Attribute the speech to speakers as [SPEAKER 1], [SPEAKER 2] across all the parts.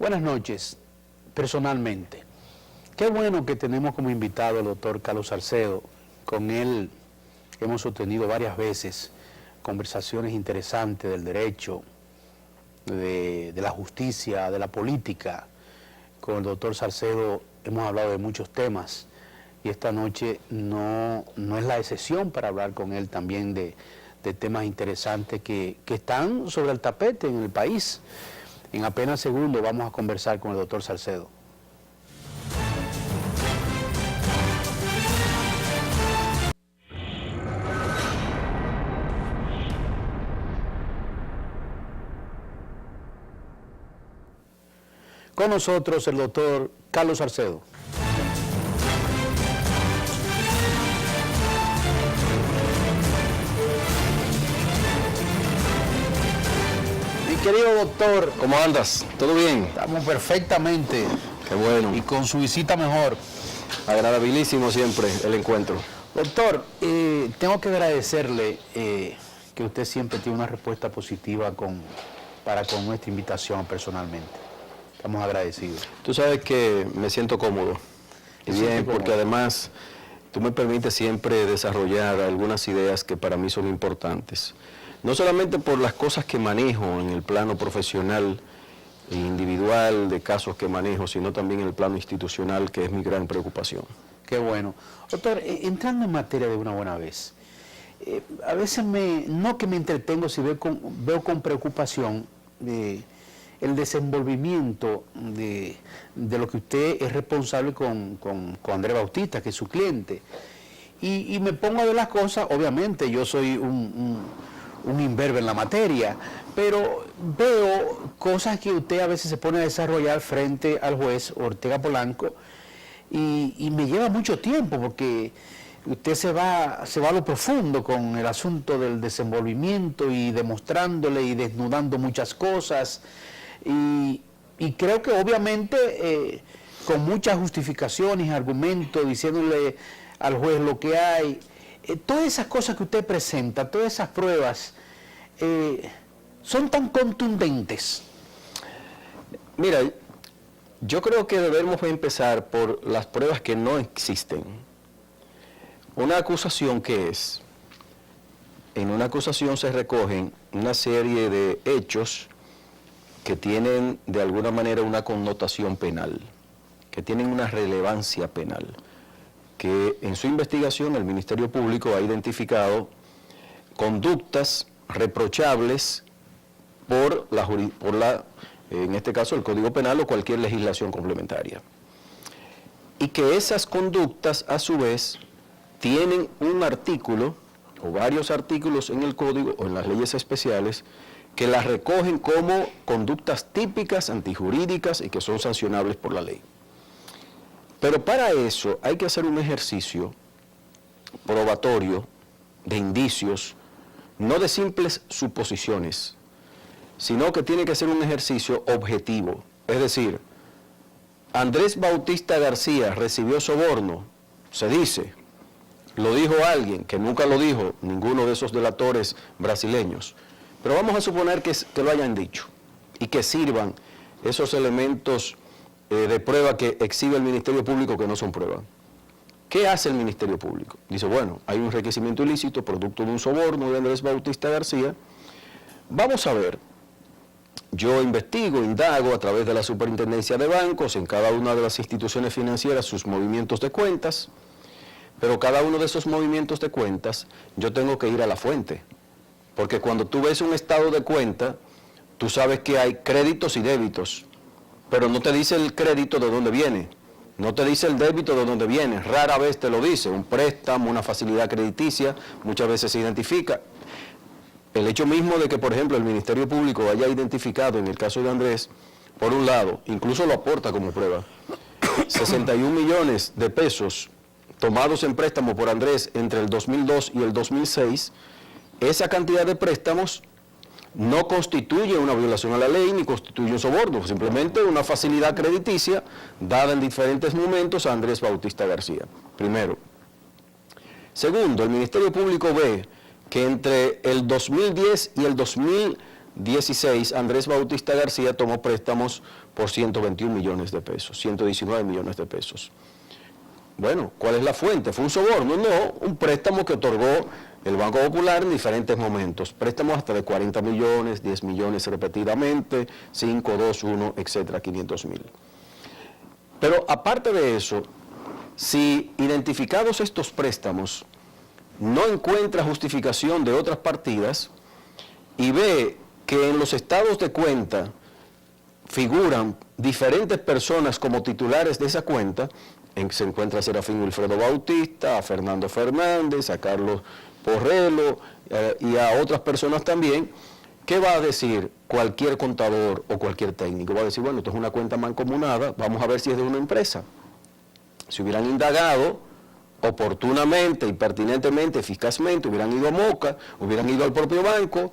[SPEAKER 1] Buenas noches, personalmente. Qué bueno que tenemos como invitado al doctor Carlos Salcedo. Con él hemos sostenido varias veces conversaciones interesantes del derecho, de la justicia, de la política. Con el doctor Salcedo hemos hablado de muchos temas y esta noche no es la excepción para hablar con él también de temas interesantes que están sobre el tapete en el país. En apenas segundos vamos a conversar con el doctor Salcedo. Con nosotros el doctor Carlos Salcedo. Mi querido doctor,
[SPEAKER 2] ¿cómo andas? ¿Todo bien?
[SPEAKER 1] Estamos perfectamente.
[SPEAKER 2] Qué bueno.
[SPEAKER 1] Y con su visita mejor.
[SPEAKER 2] Agradabilísimo siempre el encuentro.
[SPEAKER 1] Doctor, tengo que agradecerle que usted siempre tiene una respuesta positiva para con nuestra invitación personalmente. Estamos agradecidos.
[SPEAKER 2] Tú sabes que me siento cómodo. Y bien, porque además tú me permites siempre desarrollar algunas ideas que para mí son importantes. No solamente por las cosas que manejo en el plano profesional e individual, de casos que manejo, sino también en el plano institucional, que es mi gran preocupación.
[SPEAKER 1] Qué bueno. Doctor, entrando en materia de una buena vez, a veces no que me entretengo, si veo con preocupación el desenvolvimiento de lo que usted es responsable con Andrés Bautista, que es su cliente. Y me pongo a ver las cosas, obviamente yo soy un imberbe en la materia, pero veo cosas que usted a veces se pone a desarrollar frente al juez Ortega Polanco y me lleva mucho tiempo porque usted se va a lo profundo con el asunto del desenvolvimiento y demostrándole y desnudando muchas cosas y creo que obviamente con muchas justificaciones, argumentos, diciéndole al juez lo que hay. Todas esas cosas que usted presenta, todas esas pruebas, son tan contundentes.
[SPEAKER 2] Mira, yo creo que debemos empezar por las pruebas que no existen. Una acusación que es, en una acusación se recogen una serie de hechos que tienen de alguna manera una connotación penal, que tienen una relevancia penal, que en su investigación el Ministerio Público ha identificado conductas reprochables por en este caso, el Código Penal o cualquier legislación complementaria. Y que esas conductas, a su vez, tienen un artículo o varios artículos en el Código o en las leyes especiales que las recogen como conductas típicas, antijurídicas y que son sancionables por la ley. Pero para eso hay que hacer un ejercicio probatorio de indicios, no de simples suposiciones, sino que tiene que ser un ejercicio objetivo. Es decir, Andrés Bautista García recibió soborno, se dice, lo dijo alguien, que nunca lo dijo ninguno de esos delatores brasileños, pero vamos a suponer que lo hayan dicho y que sirvan esos elementos de prueba que exhibe el Ministerio Público que no son pruebas. ¿Qué hace el Ministerio Público? Dice, bueno, hay un enriquecimiento ilícito producto de un soborno de Andrés Bautista García. Vamos a ver, yo investigo, indago a través de la Superintendencia de Bancos en cada una de las instituciones financieras sus movimientos de cuentas, pero cada uno de esos movimientos de cuentas yo tengo que ir a la fuente, porque cuando tú ves un estado de cuenta, tú sabes que hay créditos y débitos, pero no te dice el crédito de dónde viene, no te dice el débito de dónde viene, rara vez te lo dice, un préstamo, una facilidad crediticia, muchas veces se identifica. El hecho mismo de que, por ejemplo, el Ministerio Público haya identificado, en el caso de Andrés, por un lado, incluso lo aporta como prueba, 61 millones de pesos tomados en préstamo por Andrés entre el 2002 y el 2006, esa cantidad de préstamos no constituye una violación a la ley ni constituye un soborno, simplemente una facilidad crediticia dada en diferentes momentos a Andrés Bautista García, primero. Segundo, el Ministerio Público ve que entre el 2010 y el 2012 2016, Andrés Bautista García tomó préstamos por 121 millones de pesos, 119 millones de pesos. Bueno, ¿cuál es la fuente? ¿Fue un soborno? No, un préstamo que otorgó el Banco Popular en diferentes momentos. Préstamos hasta de 40 millones, 10 millones repetidamente, 5, 2, 1, etcétera, 500 mil. Pero aparte de eso, si identificados estos préstamos no encuentra justificación de otras partidas y ve que en los estados de cuenta figuran diferentes personas como titulares de esa cuenta, se encuentra a Serafín Wilfredo Bautista, a Fernando Fernández, a Carlos Porrelo y a otras personas también, ¿qué va a decir cualquier contador o cualquier técnico? Va a decir, bueno, esto es una cuenta mancomunada, vamos a ver si es de una empresa. Si hubieran indagado oportunamente y pertinentemente, eficazmente, hubieran ido a Moca, hubieran ido al propio banco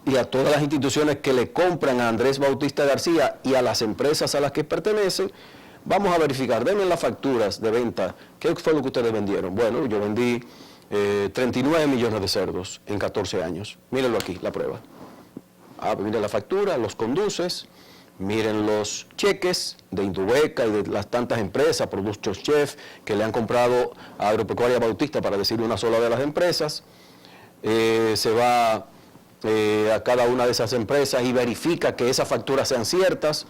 [SPEAKER 2] y a todas las instituciones que le compran a Andrés Bautista García y a las empresas a las que pertenece, vamos a verificar, denme las facturas de venta, ¿qué fue lo que ustedes vendieron? Bueno, yo vendí 39 millones de cerdos en 14 años, mírenlo aquí, la prueba. Miren la factura, los conduces, miren los cheques de Indubeca y de las tantas empresas, Productos Chef, que le han comprado a Agropecuaria Bautista, para decir una sola de las empresas. Se va a cada una de esas empresas y verifica que esas facturas sean ciertas,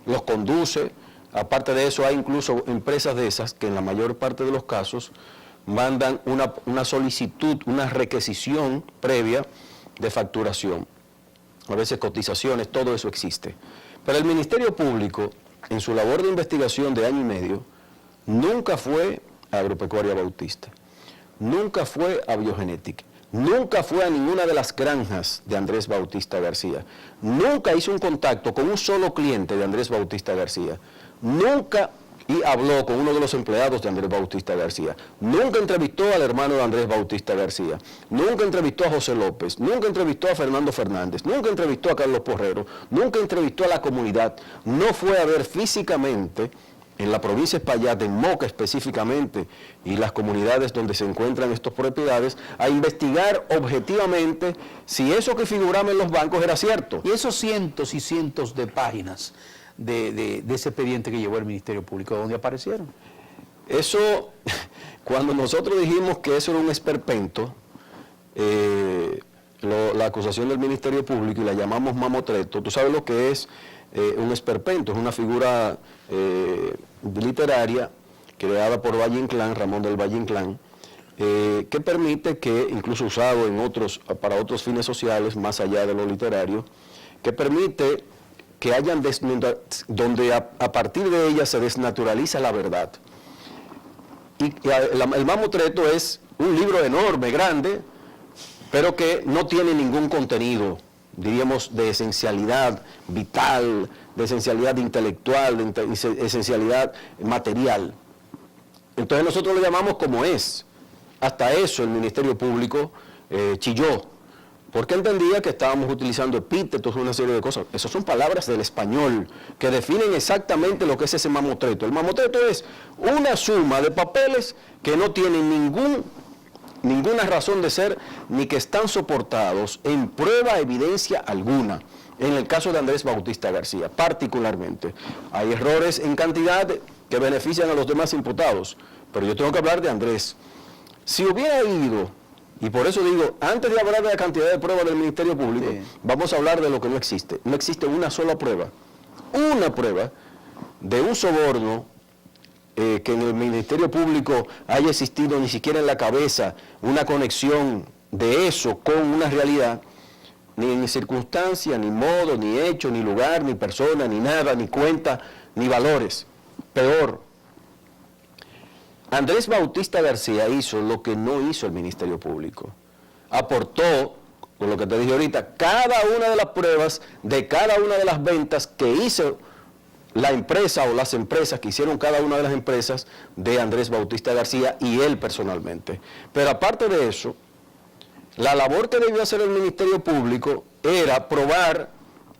[SPEAKER 2] los conduce. Aparte de eso, hay incluso empresas de esas que en la mayor parte de los casos mandan una solicitud, una requisición previa de facturación. A veces cotizaciones, todo eso existe. Pero el Ministerio Público, en su labor de investigación de año y medio, nunca fue a Agropecuaria Bautista, nunca fue a Biogenetic, nunca fue a ninguna de las granjas de Andrés Bautista García, nunca hizo un contacto con un solo cliente de Andrés Bautista García, nunca habló con uno de los empleados de Andrés Bautista García, nunca entrevistó al hermano de Andrés Bautista García, nunca entrevistó a José López, nunca entrevistó a Fernando Fernández, nunca entrevistó a Carlos Porrero, nunca entrevistó a la comunidad, no fue a ver físicamente en la provincia de Espaillat, en Moca específicamente, y las comunidades donde se encuentran estas propiedades, a investigar objetivamente si eso que figuraba en los bancos era cierto.
[SPEAKER 1] Y esos cientos y cientos de páginas de ese expediente que llevó el Ministerio Público, ¿dónde aparecieron?
[SPEAKER 2] Eso, cuando nosotros dijimos que eso era un esperpento, la acusación del Ministerio Público, y la llamamos mamotreto, tú sabes lo que es un esperpento, es una figura literaria creada por Valle Inclán, Ramón del Valle Inclán, que permite que, incluso usado para otros fines sociales, más allá de lo literario, que permite que hayan donde a partir de ella se desnaturaliza la verdad. Y el mamotreto es un libro enorme, grande, pero que no tiene ningún contenido, diríamos, de esencialidad vital, de esencialidad intelectual, de esencialidad material. Entonces nosotros lo llamamos como es. Hasta eso el Ministerio Público chilló, porque entendía que estábamos utilizando epítetos, una serie de cosas. Esas son palabras del español que definen exactamente lo que es ese mamotreto. El mamotreto es una suma de papeles que no tienen ninguna razón de ser, ni que están soportados en prueba, evidencia alguna. En el caso de Andrés Bautista García, particularmente. Hay errores en cantidad que benefician a los demás imputados, pero yo tengo que hablar de Andrés. Si hubiera ido, y por eso digo, antes de hablar de la cantidad de pruebas del Ministerio Público, sí, vamos a hablar de lo que no existe. No existe una sola prueba de un soborno que en el Ministerio Público haya existido ni siquiera en la cabeza una conexión de eso con una realidad, ni en circunstancia, ni modo, ni hecho, ni lugar, ni persona, ni nada, ni cuenta, ni valores. Peor, Andrés Bautista García hizo lo que no hizo el Ministerio Público. Aportó, con lo que te dije ahorita, cada una de las pruebas de cada una de las ventas que hizo la empresa o las empresas que hicieron cada una de las empresas de Andrés Bautista García y él personalmente. Pero aparte de eso, la labor que debió hacer el Ministerio Público era probar,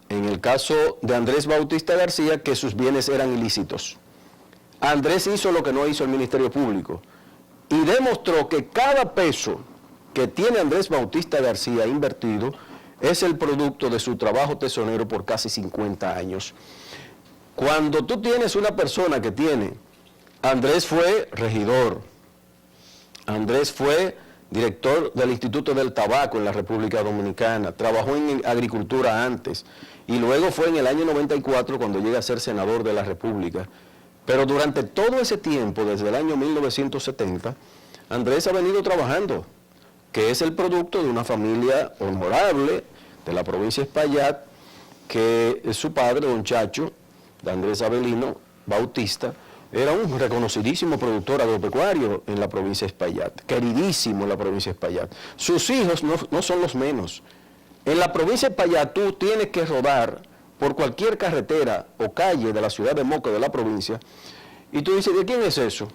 [SPEAKER 2] en el caso de Andrés Bautista García, que sus bienes eran ilícitos. Andrés hizo lo que no hizo el Ministerio Público y demostró que cada peso que tiene Andrés Bautista García invertido es el producto de su trabajo tesonero por casi 50 años. Cuando tú tienes una persona que tiene, Andrés fue regidor, Andrés fue director del Instituto del Tabaco en la República Dominicana, trabajó en agricultura antes y luego fue en el año 94 cuando llega a ser senador de la República. Pero durante todo ese tiempo, desde el año 1970, Andrés ha venido trabajando, que es el producto de una familia honorable de la provincia de Espaillat, que su padre, don Chacho, de Andrés Avelino Bautista, era un reconocidísimo productor agropecuario en la provincia de Espaillat, queridísimo en la provincia de Espaillat. Sus hijos no son los menos. En la provincia de Espaillat tú tienes que rodar por cualquier carretera o calle de la ciudad de Moca, de la provincia, y tú dices, ¿de quién es eso?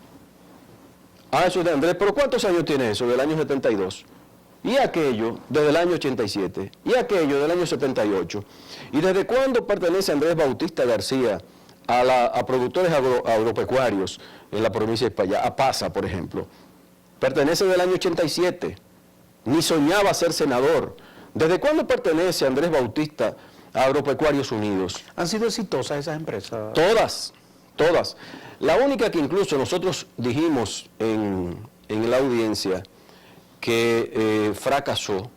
[SPEAKER 2] Ah, eso es de Andrés, pero ¿cuántos años tiene eso? Del año 72. Y aquello, desde el año 87. Y aquello, del año 78. ¿Y desde cuándo pertenece Andrés Bautista García a productores agropecuarios en la provincia de Espaillat? A PASA, por ejemplo. Pertenece del año 87. Ni soñaba ser senador. ¿Desde cuándo pertenece Andrés Bautista a Agropecuarios Unidos?
[SPEAKER 1] ¿Han sido exitosas esas empresas?
[SPEAKER 2] Todas, todas. La única que incluso nosotros dijimos en la audiencia que fracasó,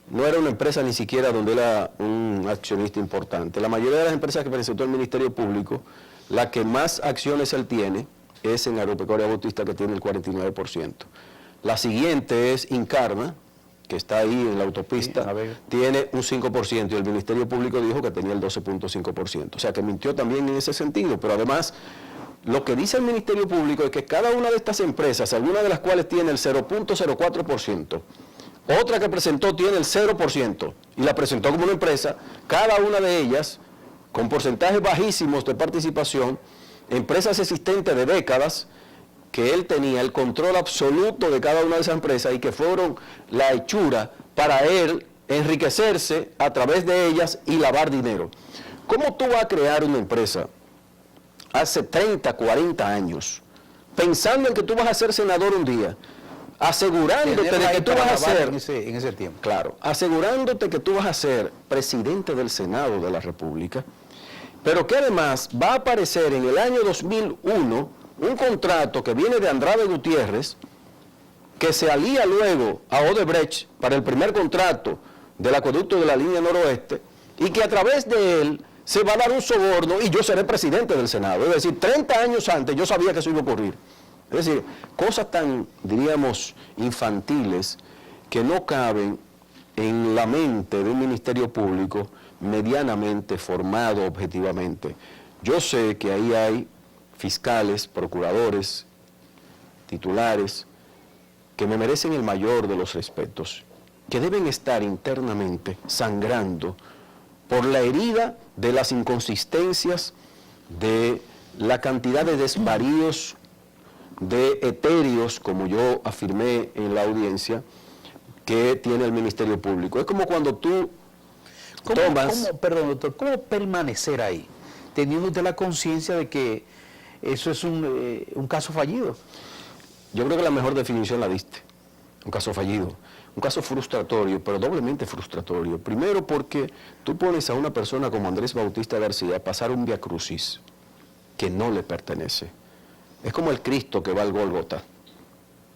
[SPEAKER 2] no era una empresa ni siquiera donde era un accionista importante. La mayoría de las empresas que presentó el Ministerio Público, la que más acciones él tiene es en Agropecuaria Bautista, que tiene el 49%. La siguiente es Incarna, que está ahí en la autopista, sí, tiene un 5%, y el Ministerio Público dijo que tenía el 12.5%. O sea que mintió también en ese sentido, pero además lo que dice el Ministerio Público es que cada una de estas empresas, alguna de las cuales tiene el 0.04%, otra que presentó tiene el 0%, y la presentó como una empresa, cada una de ellas con porcentajes bajísimos de participación, empresas existentes de décadas, que él tenía el control absoluto de cada una de esas empresas y que fueron la hechura para él enriquecerse a través de ellas y lavar dinero. ¿Cómo tú vas a crear una empresa hace 30, 40 años, pensando en que tú vas a ser senador un día, asegurándote de que tú vas a ser,
[SPEAKER 1] en ese tiempo,
[SPEAKER 2] claro, asegurándote que tú vas a ser presidente del Senado de la República, pero que además va a aparecer en el año 2001 un contrato que viene de Andrade Gutiérrez, que se alía luego a Odebrecht para el primer contrato del acueducto de la línea noroeste, y que a través de él se va a dar un soborno y yo seré presidente del Senado. Es decir, 30 años antes yo sabía que eso iba a ocurrir. Es decir, cosas tan, diríamos, infantiles que no caben en la mente de un ministerio público medianamente formado objetivamente. Yo sé que ahí hay fiscales, procuradores, titulares, que me merecen el mayor de los respetos, que deben estar internamente sangrando por la herida de las inconsistencias, de la cantidad de desvaríos, de etéreos, como yo afirmé en la audiencia, que tiene el Ministerio Público. Es como cuando tú tomas...
[SPEAKER 1] Perdón, doctor, ¿cómo permanecer ahí, teniendo usted la conciencia de que eso es un caso fallido?
[SPEAKER 2] Yo creo que la mejor definición la diste. Un caso fallido. Un caso frustratorio, pero doblemente frustratorio. Primero porque tú pones a una persona como Andrés Bautista García a pasar un viacrucis que no le pertenece. Es como el Cristo que va al Gólgota.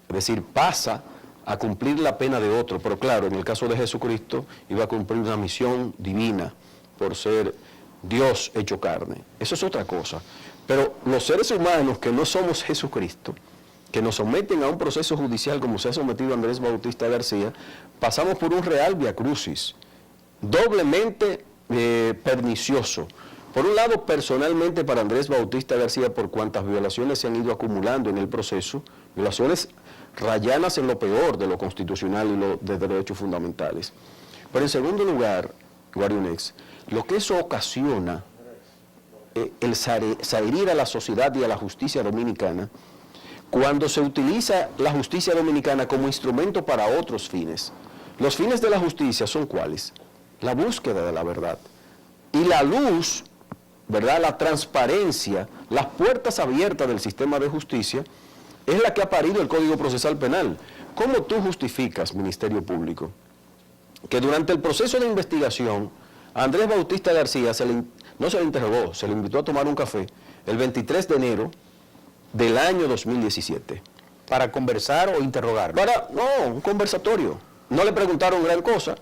[SPEAKER 2] Es decir, pasa a cumplir la pena de otro. Pero claro, en el caso de Jesucristo, iba a cumplir una misión divina por ser Dios hecho carne. Eso es otra cosa. Pero los seres humanos que no somos Jesucristo, que nos someten a un proceso judicial como se ha sometido Andrés Bautista García, pasamos por un real viacrucis, doblemente pernicioso. Por un lado, personalmente para Andrés Bautista García, por cuantas violaciones se han ido acumulando en el proceso, violaciones rayanas en lo peor de lo constitucional y lo de derechos fundamentales. Pero en segundo lugar, Guarionex, lo que eso ocasiona, el saherir a la sociedad y a la justicia dominicana, cuando se utiliza la justicia dominicana como instrumento para otros fines. Los fines de la justicia son ¿cuáles? La búsqueda de la verdad. Y la luz, ¿verdad?, la transparencia, las puertas abiertas del sistema de justicia, es la que ha parido el Código Procesal Penal. ¿Cómo tú justificas, Ministerio Público, que durante el proceso de investigación, a Andrés Bautista García no se le interrogó, se le invitó a tomar un café el 23 de enero del año 2017.
[SPEAKER 1] ¿Para conversar o interrogar?
[SPEAKER 2] No, un conversatorio. No le preguntaron gran cosa,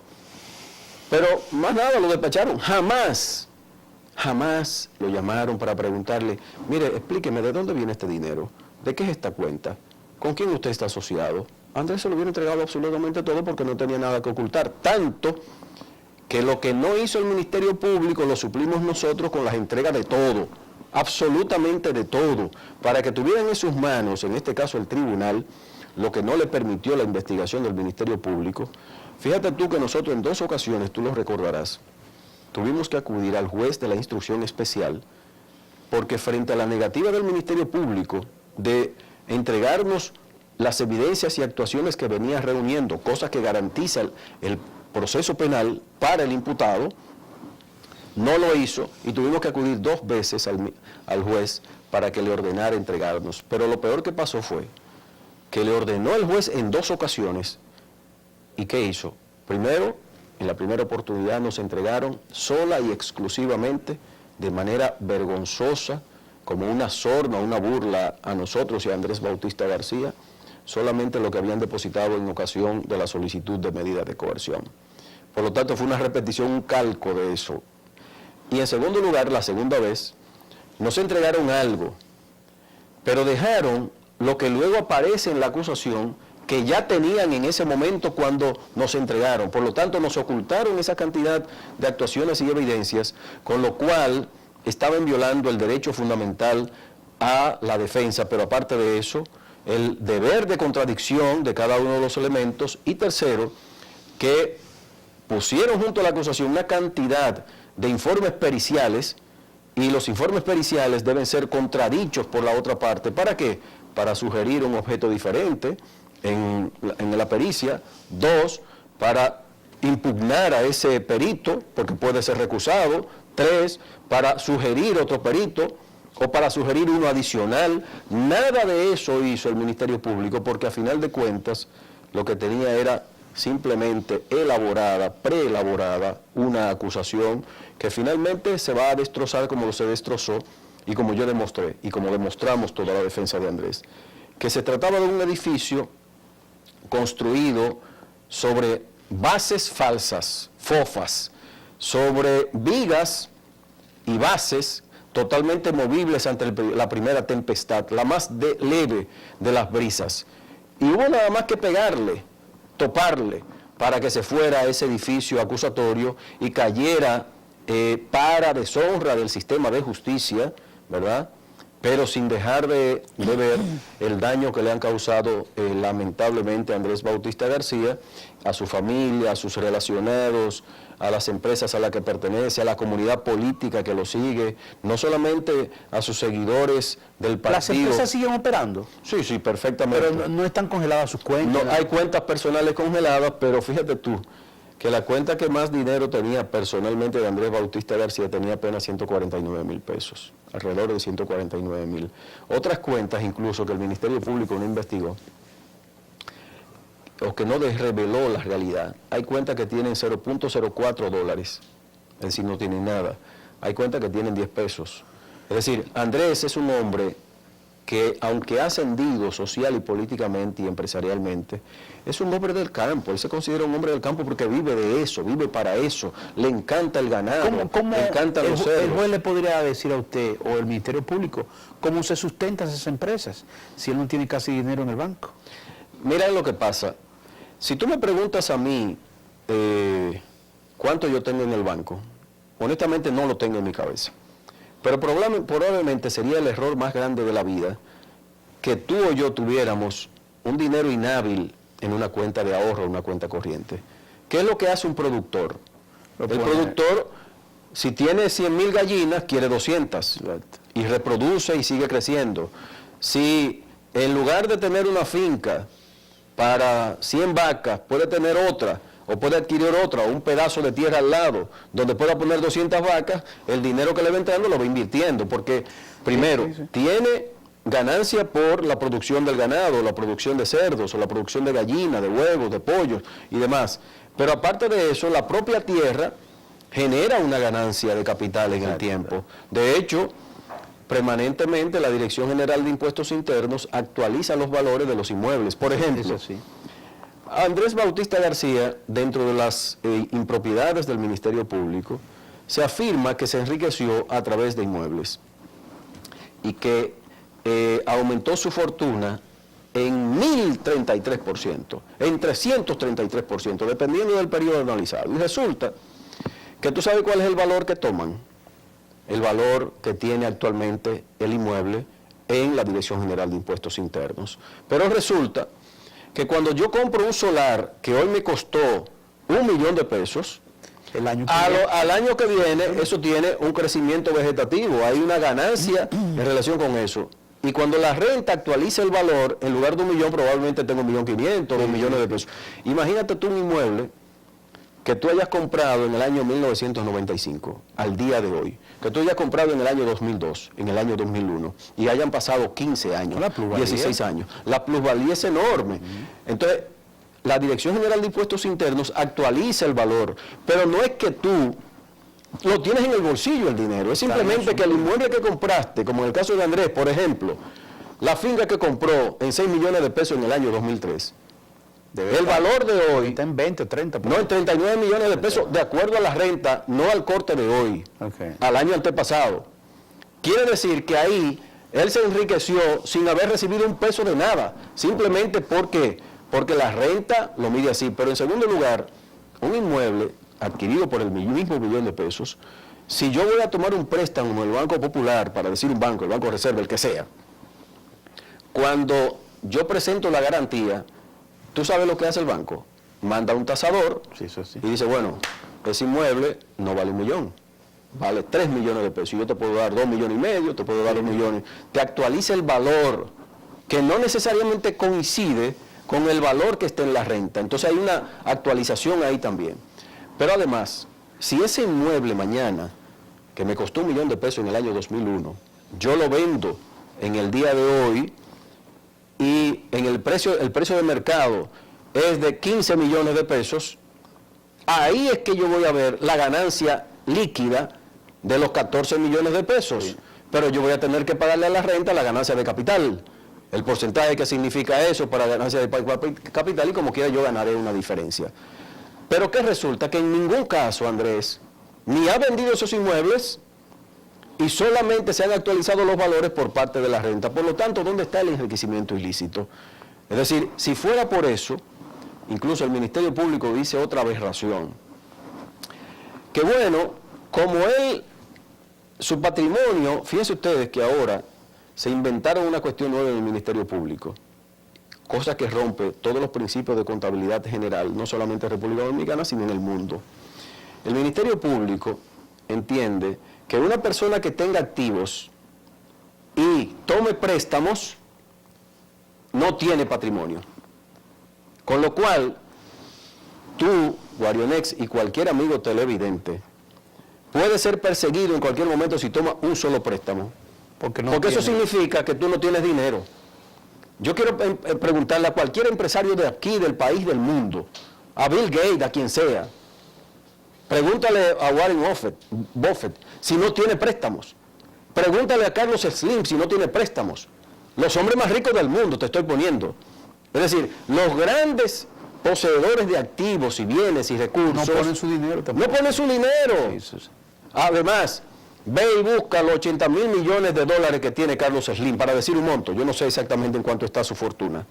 [SPEAKER 2] pero más nada lo despacharon. Jamás lo llamaron para preguntarle, mire, explíqueme, ¿de dónde viene este dinero? ¿De qué es esta cuenta? ¿Con quién usted está asociado? Andrés se lo hubiera entregado absolutamente todo porque no tenía nada que ocultar. Tanto que lo que no hizo el Ministerio Público lo suplimos nosotros con las entregas de todo, absolutamente de todo, para que tuvieran en sus manos, en este caso el tribunal, lo que no le permitió la investigación del Ministerio Público. Fíjate tú que nosotros en 2 ocasiones, tú lo recordarás, tuvimos que acudir al juez de la instrucción especial, porque frente a la negativa del Ministerio Público de entregarnos las evidencias y actuaciones que venía reuniendo, cosas que garantiza el proceso penal para el imputado, no lo hizo y tuvimos que acudir 2 veces al juez para que le ordenara entregarnos. Pero lo peor que pasó fue que le ordenó el juez en 2 ocasiones. ¿Y qué hizo? Primero, en la primera oportunidad nos entregaron sola y exclusivamente, de manera vergonzosa, como una sorna, una burla a nosotros y a Andrés Bautista García, solamente lo que habían depositado en ocasión de la solicitud de medida de coerción. Por lo tanto, fue una repetición, un calco de eso. Y en segundo lugar, la segunda vez, nos entregaron algo, pero dejaron lo que luego aparece en la acusación que ya tenían en ese momento cuando nos entregaron. Por lo tanto, nos ocultaron esa cantidad de actuaciones y evidencias, con lo cual estaban violando el derecho fundamental a la defensa, pero aparte de eso, el deber de contradicción de cada uno de los elementos, y tercero, que pusieron junto a la acusación una cantidad de informes periciales, y los informes periciales deben ser contradichos por la otra parte. ¿Para qué? Para sugerir un objeto diferente en la pericia. 2, para impugnar a ese perito, porque puede ser recusado. 3, para sugerir otro perito, o para sugerir uno adicional. Nada de eso hizo el Ministerio Público, porque a final de cuentas lo que tenía era simplemente preelaborada una acusación que finalmente se va a destrozar como se destrozó y como yo demostré y como demostramos toda la defensa de Andrés, que se trataba de un edificio construido sobre bases falsas, fofas, sobre vigas y bases totalmente movibles ante la primera tempestad, la más leve de las brisas. Y hubo nada más que toparle, para que se fuera ese edificio acusatorio y cayera para deshonra del sistema de justicia, ¿verdad? Pero sin dejar de ver el daño que le han causado lamentablemente a Andrés Bautista García, a su familia, a sus relacionados, a las empresas a las que pertenece, a la comunidad política que lo sigue, no solamente a sus seguidores del partido.
[SPEAKER 1] ¿Las empresas siguen operando?
[SPEAKER 2] Sí, perfectamente.
[SPEAKER 1] Pero no están congeladas sus cuentas.
[SPEAKER 2] No, hay cuentas personales congeladas, pero fíjate tú, que la cuenta que más dinero tenía personalmente de Andrés Bautista García tenía apenas 149,000 pesos, alrededor de 149,000. Otras cuentas incluso que el Ministerio Público no investigó, o que no reveló la realidad. Hay cuentas que tienen 0.04 dólares, es decir, no tienen nada. Hay cuentas que tienen 10 pesos. Es decir, Andrés es un hombre que, aunque ha ascendido social y políticamente y empresarialmente, es un hombre del campo. Él se considera un hombre del campo porque vive de eso, vive para eso. Le encanta el ganado, le encantan los cerdos.
[SPEAKER 1] ¿El juez le podría decir a usted, o el Ministerio Público, cómo se sustentan esas empresas si él no tiene casi dinero en el banco?
[SPEAKER 2] Mira lo que pasa. Si tú me preguntas a mí cuánto yo tengo en el banco, honestamente no lo tengo en mi cabeza. Pero probablemente sería el error más grande de la vida que tú o yo tuviéramos un dinero inhábil en una cuenta de ahorro, una cuenta corriente. ¿Qué es lo que hace un productor? El productor, si tiene 100,000 gallinas, quiere 200 y reproduce y sigue creciendo. Si en lugar de tener una finca para 100 vacas, puede tener otra, o puede adquirir otra, o un pedazo de tierra al lado, donde pueda poner 200 vacas, el dinero que le va entrando lo va invirtiendo, porque primero, tiene ganancia por la producción del ganado, la producción de cerdos, o la producción de gallinas, de huevos, de pollos y demás, Pero aparte de eso, la propia tierra genera una ganancia de capital en el tiempo. De hecho, permanentemente la Dirección General de Impuestos Internos actualiza los valores de los inmuebles. Por ejemplo, Andrés Bautista García, dentro de las impropiedades del Ministerio Público, se afirma que se enriqueció a través de inmuebles y que aumentó su fortuna en 1033%, en 333%, dependiendo del periodo analizado. Y resulta que tú sabes cuál es el valor que toman, el valor que tiene actualmente el inmueble en la Dirección General de Impuestos Internos. Pero resulta que cuando yo compro un solar que hoy me costó $1.000.000, al año que viene eso tiene un crecimiento vegetativo, hay una ganancia en relación con eso. Y cuando la renta actualiza el valor, en lugar de $1.000.000 probablemente tengo $1.500.000, $2.000.000. Imagínate tú un inmueble que tú hayas comprado en el año 1995, al día de hoy, que tú hayas comprado en el año 2002, en el año 2001, y hayan pasado 15 años, 16 años. La plusvalía es enorme. Entonces, la Dirección General de Impuestos Internos actualiza el valor, pero no es que tú lo tienes en el bolsillo el dinero, es simplemente que el inmueble que compraste, como en el caso de Andrés, por ejemplo, la finca que compró en $6 millones en el año 2003, el valor de hoy
[SPEAKER 1] está en 20 o 30.
[SPEAKER 2] No, en $39 millones, de acuerdo a la renta, no al corte de hoy, al año antepasado. Quiere decir que ahí él se enriqueció sin haber recibido un peso de nada, simplemente porque la renta lo mide así. Pero en segundo lugar, un inmueble adquirido por el mismo $1.000.000, si yo voy a tomar un préstamo en el Banco Popular, para decir un banco, el Banco Reserva, el que sea, cuando yo presento la garantía, ¿tú sabes lo que hace el banco? Manda un tasador y dice, bueno, ese inmueble no vale $1 millón, vale $3 millones, y yo te puedo dar $2,5 millones, te puedo dar $2 millones. Te actualiza el valor, que no necesariamente coincide con el valor que está en la renta. Entonces hay una actualización ahí también. Pero además, si ese inmueble mañana, que me costó $1 millón en el año 2001, yo lo vendo en el día de hoy y en el precio de mercado es de $15 millones, ahí es que yo voy a ver la ganancia líquida de los $14 millones. Sí. Pero yo voy a tener que pagarle a la renta la ganancia de capital, el porcentaje que significa eso para ganancia de capital, y como quiera yo ganaré una diferencia. Pero ¿qué resulta? Que en ningún caso, Andrés, ni ha vendido esos inmuebles y solamente se han actualizado los valores por parte de la renta. Por lo tanto, ¿dónde está el enriquecimiento ilícito? Es decir, si fuera por eso, incluso el Ministerio Público dice otra aberración, que bueno, como su patrimonio, fíjense ustedes que ahora se inventaron una cuestión nueva en el Ministerio Público, cosa que rompe todos los principios de contabilidad general, no solamente en República Dominicana, sino en el mundo. El Ministerio Público entiende que una persona que tenga activos y tome préstamos no tiene patrimonio. Con lo cual, tú, Guarionex, y cualquier amigo televidente, puede ser perseguido en cualquier momento si toma un solo préstamo. Porque eso significa que tú no tienes dinero. Yo quiero preguntarle a cualquier empresario de aquí, del país, del mundo, a Bill Gates, a quien sea, pregúntale a Warren Buffett si no tiene préstamos. Pregúntale a Carlos Slim si no tiene préstamos. Los hombres más ricos del mundo, te estoy poniendo. Es decir, los grandes poseedores de activos y bienes y recursos
[SPEAKER 1] no ponen su dinero tampoco.
[SPEAKER 2] No ponen su dinero. Sí. Además, ve y busca los $80.000 millones que tiene Carlos Slim, para decir un monto. Yo no sé exactamente en cuánto está su fortuna.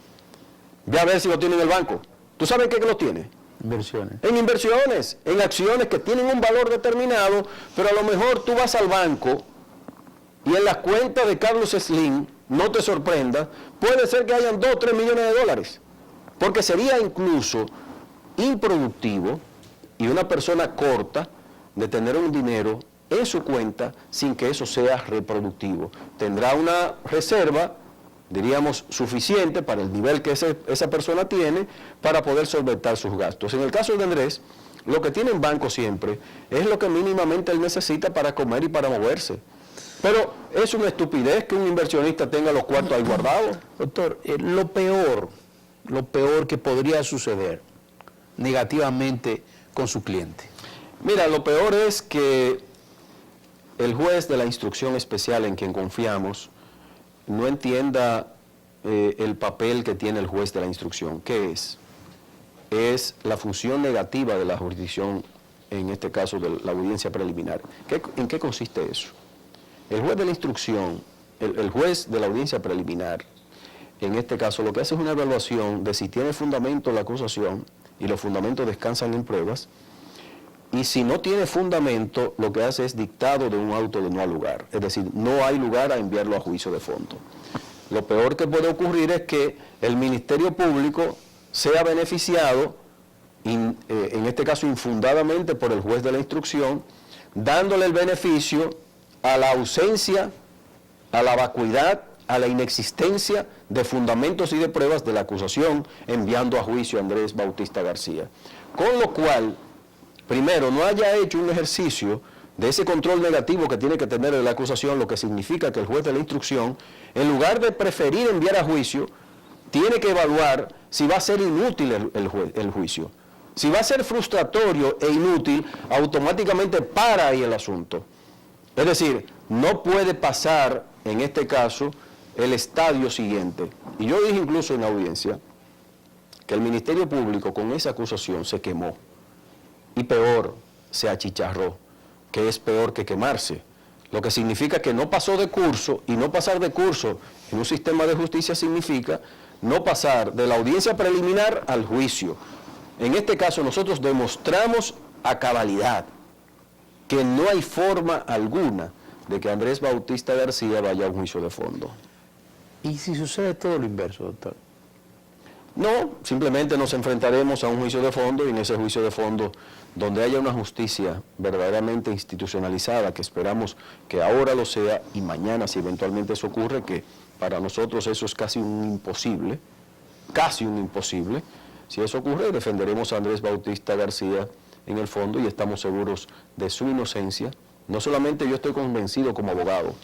[SPEAKER 2] Ve a ver si lo tiene en el banco. ¿Tú sabes en qué lo tiene?
[SPEAKER 1] Inversiones.
[SPEAKER 2] En inversiones, en acciones que tienen un valor determinado, pero a lo mejor tú vas al banco y en las cuentas de Carlos Slim, no te sorprenda, puede ser que hayan $2 o $3 millones, porque sería incluso improductivo y una persona corta de tener un dinero en su cuenta sin que eso sea reproductivo. Tendrá una reserva, diríamos, suficiente para el nivel que esa persona tiene para poder solventar sus gastos. En el caso de Andrés, lo que tiene en banco siempre es lo que mínimamente él necesita para comer y para moverse. Pero es una estupidez que un inversionista tenga los cuartos ahí guardados.
[SPEAKER 1] Doctor, lo peor que podría suceder negativamente con su cliente?
[SPEAKER 2] Mira, lo peor es que el juez de la instrucción especial en quien confiamos no entienda el papel que tiene el juez de la instrucción. ¿Qué es? Es la función negativa de la jurisdicción, en este caso de la audiencia preliminar. ¿En qué consiste eso? El juez de la instrucción, el juez de la audiencia preliminar, en este caso lo que hace es una evaluación de si tiene fundamento la acusación, y los fundamentos descansan en pruebas, y si no tiene fundamento, lo que hace es dictado de un auto de no lugar, es decir, no hay lugar a enviarlo a juicio de fondo. Lo peor que puede ocurrir es que el Ministerio Público sea beneficiado, en este caso infundadamente por el juez de la instrucción, dándole el beneficio a la ausencia, a la vacuidad, a la inexistencia de fundamentos y de pruebas de la acusación, enviando a juicio a Andrés Bautista García. Con lo cual, primero, no haya hecho un ejercicio de ese control negativo que tiene que tener de la acusación, lo que significa que el juez de la instrucción, en lugar de preferir enviar a juicio, tiene que evaluar si va a ser inútil el juicio. Si va a ser frustratorio e inútil, automáticamente para ahí el asunto. Es decir, no puede pasar, en este caso, el estadio siguiente. Y yo dije incluso en la audiencia que el Ministerio Público con esa acusación se quemó. Y peor, se achicharró, que es peor que quemarse. Lo que significa que no pasó de curso, y no pasar de curso en un sistema de justicia significa no pasar de la audiencia preliminar al juicio. En este caso nosotros demostramos a cabalidad que no hay forma alguna de que Andrés Bautista García vaya a un juicio de fondo.
[SPEAKER 1] ¿Y si sucede todo lo inverso, doctor?
[SPEAKER 2] No, simplemente nos enfrentaremos a un juicio de fondo, y en ese juicio de fondo, donde haya una justicia verdaderamente institucionalizada, que esperamos que ahora lo sea, y mañana, si eventualmente eso ocurre, que para nosotros eso es casi un imposible, si eso ocurre, defenderemos a Andrés Bautista García en el fondo, y estamos seguros de su inocencia. No solamente yo estoy convencido como abogado,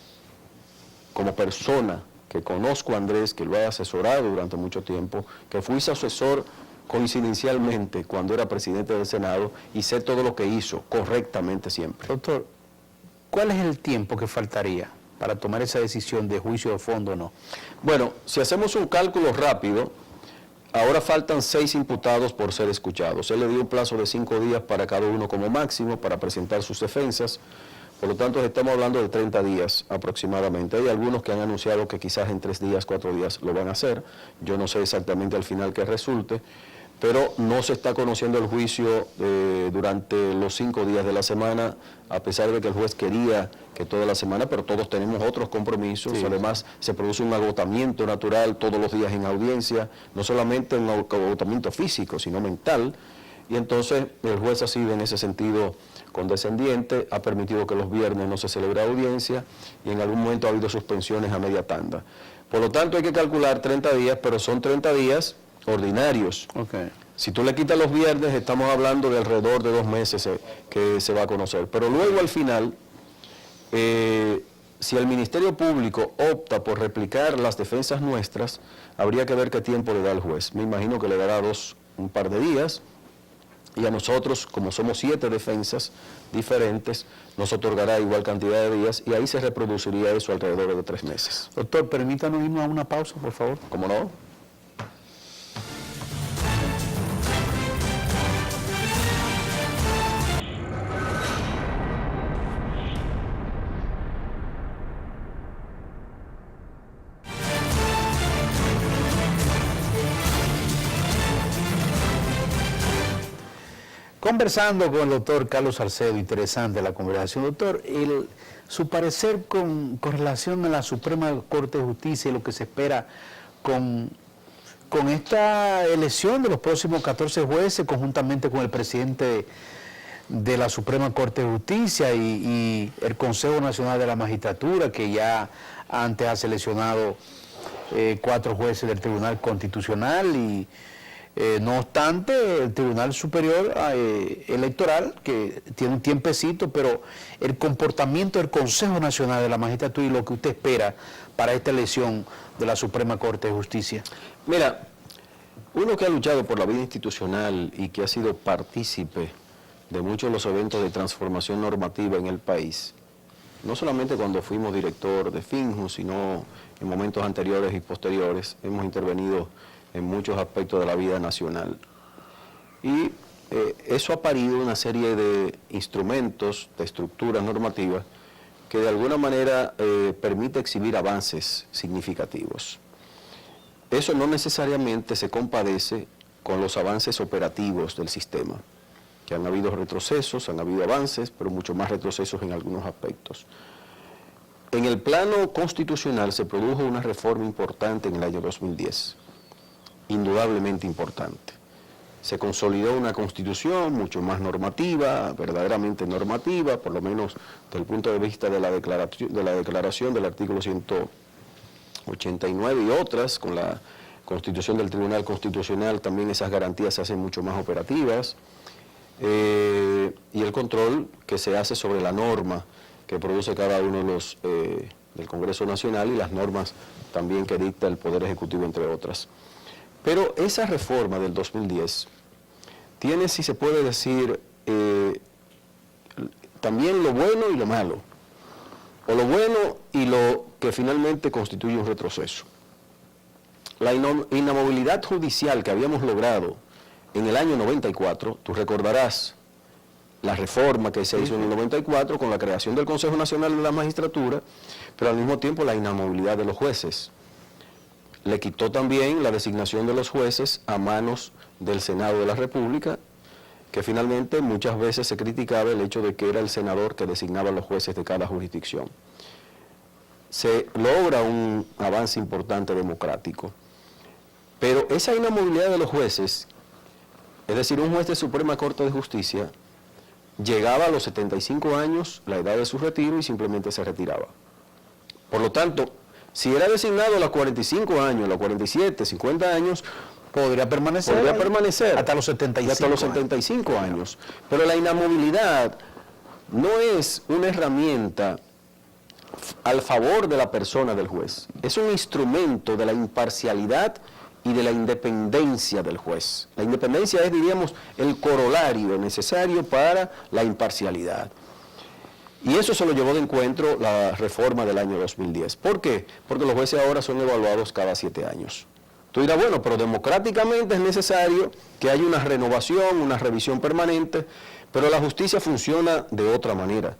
[SPEAKER 2] como persona que conozco a Andrés, que lo he asesorado durante mucho tiempo, que fui su asesor coincidencialmente cuando era presidente del Senado, y sé todo lo que hizo correctamente siempre.
[SPEAKER 1] Doctor, ¿cuál es el tiempo que faltaría para tomar esa decisión de juicio de fondo o no?
[SPEAKER 2] Bueno, si hacemos un cálculo rápido, ahora faltan 6 imputados por ser escuchados. Él le dio un plazo de 5 días para cada uno como máximo para presentar sus defensas. Por lo tanto, estamos hablando de 30 días aproximadamente. Hay algunos que han anunciado que quizás en 3 días, 4 días lo van a hacer. Yo no sé exactamente al final qué resulte, pero no se está conociendo el juicio durante los 5 días de la semana, a pesar de que el juez quería que toda la semana, pero todos tenemos otros compromisos. Sí. Además, se produce un agotamiento natural todos los días en audiencia, no solamente un agotamiento físico, sino mental. Y entonces el juez ha sido en ese sentido condescendiente, ha permitido que los viernes no se celebre audiencia, y en algún momento ha habido suspensiones a media tanda. Por lo tanto, hay que calcular 30 días, pero son 30 días ordinarios.
[SPEAKER 1] Okay.
[SPEAKER 2] Si tú le quitas los viernes, estamos hablando de alrededor de 2 meses que se va a conocer. Pero luego al final, si el Ministerio Público opta por replicar las defensas nuestras, habría que ver qué tiempo le da el juez. Me imagino que le dará un par de días, y a nosotros, como somos 7 defensas diferentes, nos otorgará igual cantidad de días, y ahí se reproduciría eso alrededor de 3 meses.
[SPEAKER 1] Doctor, permítanos irnos a una pausa, por favor.
[SPEAKER 2] ¿Cómo no?
[SPEAKER 1] Conversando con el doctor Carlos Salcedo, interesante la conversación. Doctor, su parecer con relación a la Suprema Corte de Justicia y lo que se espera con esta elección de los próximos 14 jueces, conjuntamente con el presidente de la Suprema Corte de Justicia y el Consejo Nacional de la Magistratura, que ya antes ha seleccionado 4 jueces del Tribunal Constitucional, y no obstante, el Tribunal Superior Electoral, que tiene un tiempecito, pero el comportamiento del Consejo Nacional de la Magistratura y lo que usted espera para esta elección de la Suprema Corte de Justicia.
[SPEAKER 2] Mira, Uno que ha luchado por la vida institucional y que ha sido partícipe de muchos de los eventos de transformación normativa en el país, no solamente cuando fuimos director de FINJU, sino en momentos anteriores y posteriores, hemos intervenido en muchos aspectos de la vida nacional. Y eso ha parido una serie de instrumentos, de estructuras normativas, que de alguna manera permite exhibir avances significativos. Eso no necesariamente se compadece con los avances operativos del sistema, que han habido retrocesos, han habido avances, pero mucho más retrocesos en algunos aspectos. En el plano constitucional se produjo una reforma importante en el año 2010, indudablemente importante. Se consolidó una constitución mucho más normativa, verdaderamente normativa, por lo menos desde el punto de vista de la declaración del artículo 189 y otras, con la constitución del Tribunal Constitucional también esas garantías se hacen mucho más operativas, y el control que se hace sobre la norma que produce cada uno de los del Congreso Nacional y las normas también que dicta el Poder Ejecutivo, entre otras. Pero esa reforma del 2010 tiene, si se puede decir, también lo bueno y lo malo, o lo bueno y lo que finalmente constituye un retroceso. La inamovilidad judicial que habíamos logrado en el año 94, tú recordarás la reforma que se hizo en el 94 con la creación del Consejo Nacional de la Magistratura, pero al mismo tiempo la inamovilidad de los jueces. Le quitó también la designación de los jueces a manos del Senado de la República, que finalmente muchas veces se criticaba el hecho de que era el senador que designaba a los jueces de cada jurisdicción. Se logra un avance importante democrático, pero esa inamovilidad de los jueces, es decir, un juez de Suprema Corte de Justicia, llegaba a los 75 años, la edad de su retiro, y simplemente se retiraba. Por lo tanto, si era designado a los 45 años, a los 47, 50 años,
[SPEAKER 1] podría permanecer hasta los 75
[SPEAKER 2] años. Pero la inamovilidad no es una herramienta al favor de la persona del juez, es un instrumento de la imparcialidad y de la independencia del juez. La independencia es, diríamos, el corolario necesario para la imparcialidad. Y eso se lo llevó de encuentro la reforma del año 2010. ¿Por qué? Porque los jueces ahora son evaluados cada 7 años. Tú dirás, bueno, pero democráticamente es necesario que haya una renovación, una revisión permanente, pero la justicia funciona de otra manera.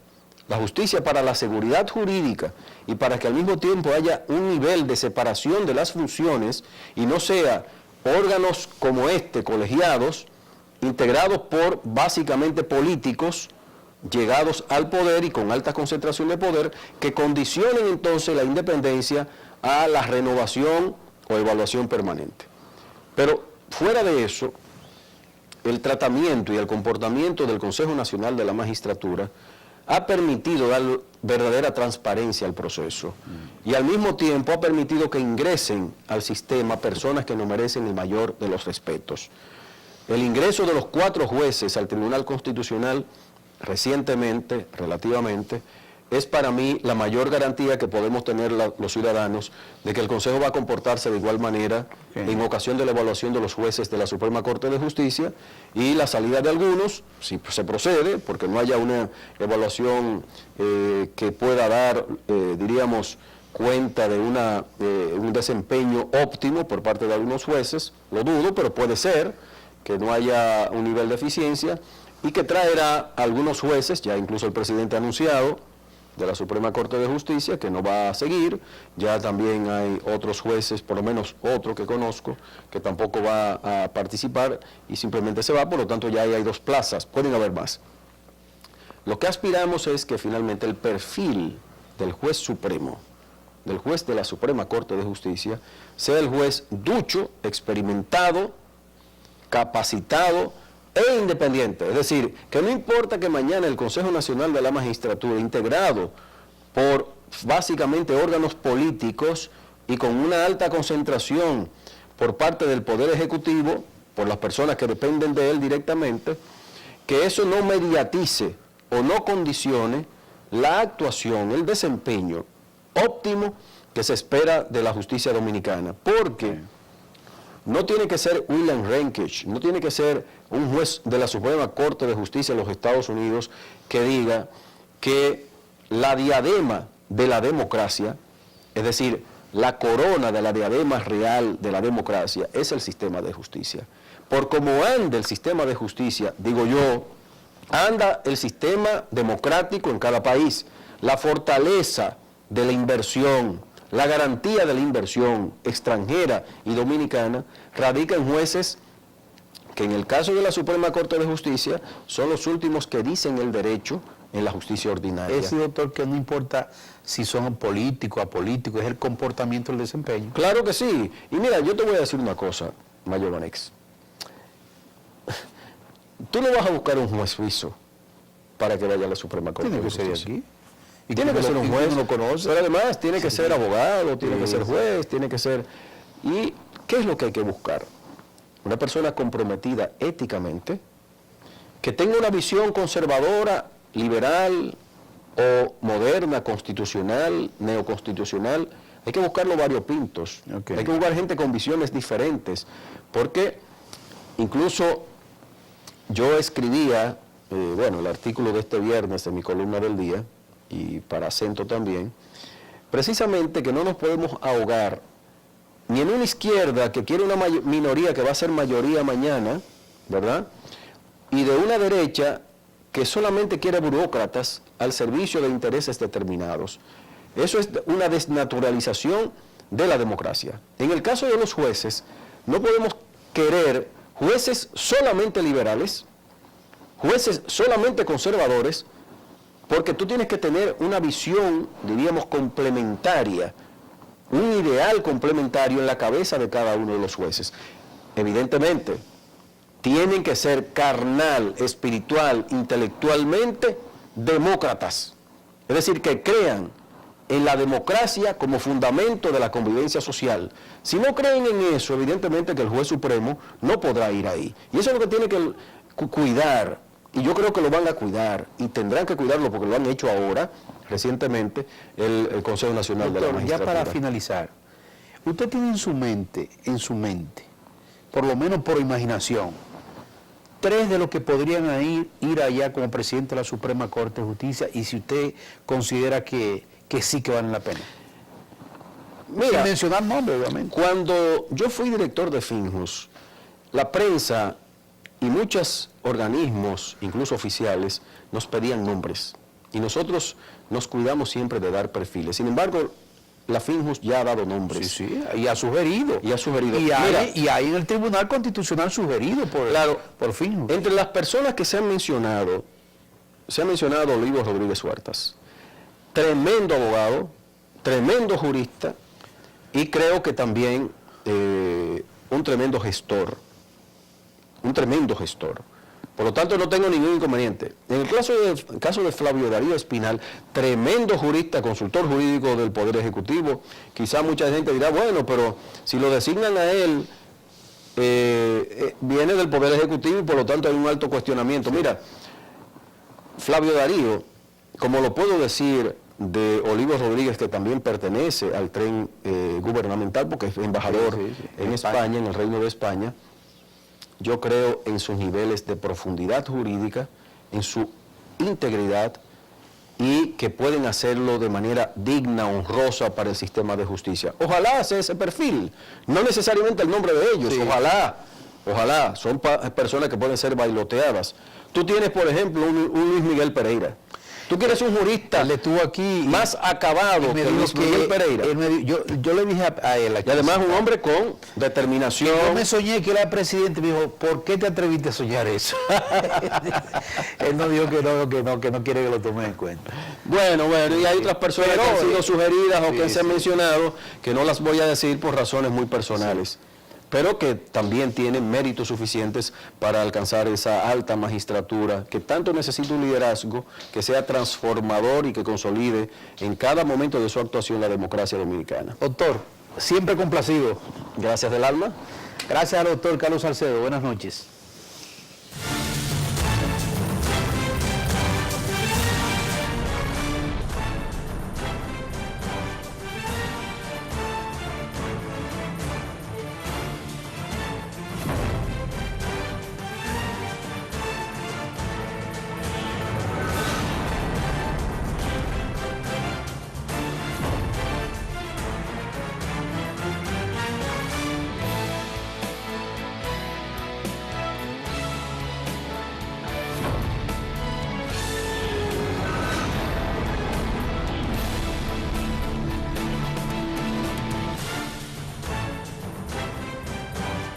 [SPEAKER 2] La justicia, para la seguridad jurídica y para que al mismo tiempo haya un nivel de separación de las funciones y no sea órganos como este, colegiados, integrados por básicamente políticos llegados al poder y con alta concentración de poder, que condicionen entonces la independencia a la renovación o evaluación permanente. Pero fuera de eso, el tratamiento y el comportamiento del Consejo Nacional de la Magistratura ha permitido dar verdadera transparencia al proceso y al mismo tiempo ha permitido que ingresen al sistema personas que no merecen el mayor de los respetos. El ingreso de los 4 jueces al Tribunal Constitucional recientemente, relativamente, es para mí la mayor garantía que podemos tener los ciudadanos de que el Consejo va a comportarse de igual manera en ocasión de la evaluación de los jueces de la Suprema Corte de Justicia y la salida de algunos, si se procede, porque no haya una evaluación que pueda dar, diríamos, cuenta de un desempeño óptimo por parte de algunos jueces, lo dudo, pero puede ser que no haya un nivel de eficiencia y que traerá a algunos jueces, ya incluso el presidente ha anunciado, de la Suprema Corte de Justicia, que no va a seguir. Ya también hay otros jueces, por lo menos otro que conozco, que tampoco va a participar y simplemente se va, por lo tanto ya hay 2 plazas, pueden haber más. Lo que aspiramos es que finalmente el perfil del juez supremo, del juez de la Suprema Corte de Justicia, sea el juez ducho, experimentado, capacitado e independiente. Es decir, que no importa que mañana el Consejo Nacional de la Magistratura, integrado por básicamente órganos políticos y con una alta concentración por parte del Poder Ejecutivo, por las personas que dependen de él directamente, que eso no mediatice o no condicione la actuación, el desempeño óptimo que se espera de la justicia dominicana. Porque no tiene que ser William Rehnquist, no tiene que ser un juez de la Suprema Corte de Justicia de los Estados Unidos que diga que la diadema de la democracia, es decir, la corona de la diadema real de la democracia, es el sistema de justicia. Por como anda el sistema de justicia, digo yo, anda el sistema democrático en cada país. La fortaleza de la inversión, la garantía de la inversión extranjera y dominicana radica en jueces que en el caso de la Suprema Corte de Justicia son los últimos que dicen el derecho en la justicia ordinaria.
[SPEAKER 1] Es decir, doctor, que no importa si son políticos, apolíticos, es el comportamiento, el desempeño.
[SPEAKER 2] Claro que sí. Y mira, yo te voy a decir una cosa, Mayor Vanex. Tú no vas a buscar un juez suizo para que vaya a la Suprema Corte
[SPEAKER 1] Tiene
[SPEAKER 2] de
[SPEAKER 1] que ser de
[SPEAKER 2] Justicia.
[SPEAKER 1] aquí.
[SPEAKER 2] Y tiene que ser un juez,
[SPEAKER 1] lo conoce.
[SPEAKER 2] pero además tiene que ser abogado, tiene que ser
[SPEAKER 1] sí.
[SPEAKER 2] juez, tiene que ser... ¿Y qué es lo que hay que buscar? Una persona comprometida éticamente, que tenga una visión conservadora, liberal o moderna, constitucional, neoconstitucional. Hay que buscar los variopintos.
[SPEAKER 1] Okay.
[SPEAKER 2] Hay que buscar gente con visiones diferentes, porque incluso yo escribía, el artículo de este viernes en mi columna del día, y para Acento también, precisamente que no nos podemos ahogar ni en una izquierda que quiere una minoría que va a ser mayoría mañana, ¿verdad? Y de una derecha que solamente quiere burócratas al servicio de intereses determinados. Eso es una desnaturalización de la democracia. En el caso de los jueces, no podemos querer jueces solamente liberales, jueces solamente conservadores, porque tú tienes que tener una visión, diríamos, complementaria, un ideal complementario en la cabeza de cada uno de los jueces. Evidentemente, tienen que ser carnal, espiritual, intelectualmente demócratas. Es decir, que crean en la democracia como fundamento de la convivencia social. Si no creen en eso, evidentemente que el juez supremo no podrá ir ahí. Y eso es lo que tiene que cuidar. Y yo creo que lo van a cuidar, y tendrán que cuidarlo porque lo han hecho ahora, recientemente, el Consejo Nacional de la Magistratura.
[SPEAKER 1] Ya para finalizar, usted tiene en su mente, por lo menos por imaginación, 3 de los que podrían ir allá como presidente de la Suprema Corte de Justicia, y si usted considera que sí que valen la pena.
[SPEAKER 2] Mira,
[SPEAKER 1] sin mencionar nombres, obviamente.
[SPEAKER 2] Cuando yo fui director de Finjus, la prensa y muchos organismos, incluso oficiales, nos pedían nombres. Y nosotros nos cuidamos siempre de dar perfiles. Sin embargo, la Finjus ya ha dado nombres.
[SPEAKER 1] Sí, y ha sugerido.
[SPEAKER 2] Y ha sugerido.
[SPEAKER 1] Y hay en el Tribunal Constitucional sugerido por Finjus.
[SPEAKER 2] Entre las personas que se han mencionado Olivo Rodríguez Huertas. Tremendo abogado, tremendo jurista, y creo que también un tremendo gestor. Por lo tanto, no tengo ningún inconveniente. En el caso de Flavio Darío Espinal, tremendo jurista, consultor jurídico del Poder Ejecutivo, quizá mucha gente dirá, bueno, pero si lo designan a él, viene del Poder Ejecutivo y por lo tanto hay un alto cuestionamiento. Mira, Flavio Darío, como lo puedo decir de Olivo Rodríguez, que también pertenece al tren gubernamental, porque es embajador en España, en el Reino de España, yo creo en sus niveles de profundidad jurídica, en su integridad, y que pueden hacerlo de manera digna, honrosa para el sistema de justicia. Ojalá sea ese perfil, no necesariamente el nombre de ellos, ojalá, son personas que pueden ser bailoteadas. Tú tienes, por ejemplo, un Luis Miguel Pereira. Tú quieres un jurista
[SPEAKER 1] él estuvo aquí
[SPEAKER 2] más acabado que Luis Miguel Pereira.
[SPEAKER 1] Yo le dije a él aquí.
[SPEAKER 2] Y además un hombre con determinación.
[SPEAKER 1] Yo me soñé que era presidente, me dijo, ¿por qué te atreviste a soñar eso? Él no dijo que no quiere que lo tome en cuenta.
[SPEAKER 2] Bueno, y hay otras personas que han sido sugeridas o que se han mencionado, que no las voy a decir por razones muy personales, pero que también tienen méritos suficientes para alcanzar esa alta magistratura, que tanto necesita un liderazgo que sea transformador y que consolide en cada momento de su actuación la democracia dominicana.
[SPEAKER 1] Doctor, siempre complacido.
[SPEAKER 2] Gracias del alma.
[SPEAKER 1] Gracias al doctor Carlos Salcedo. Buenas noches.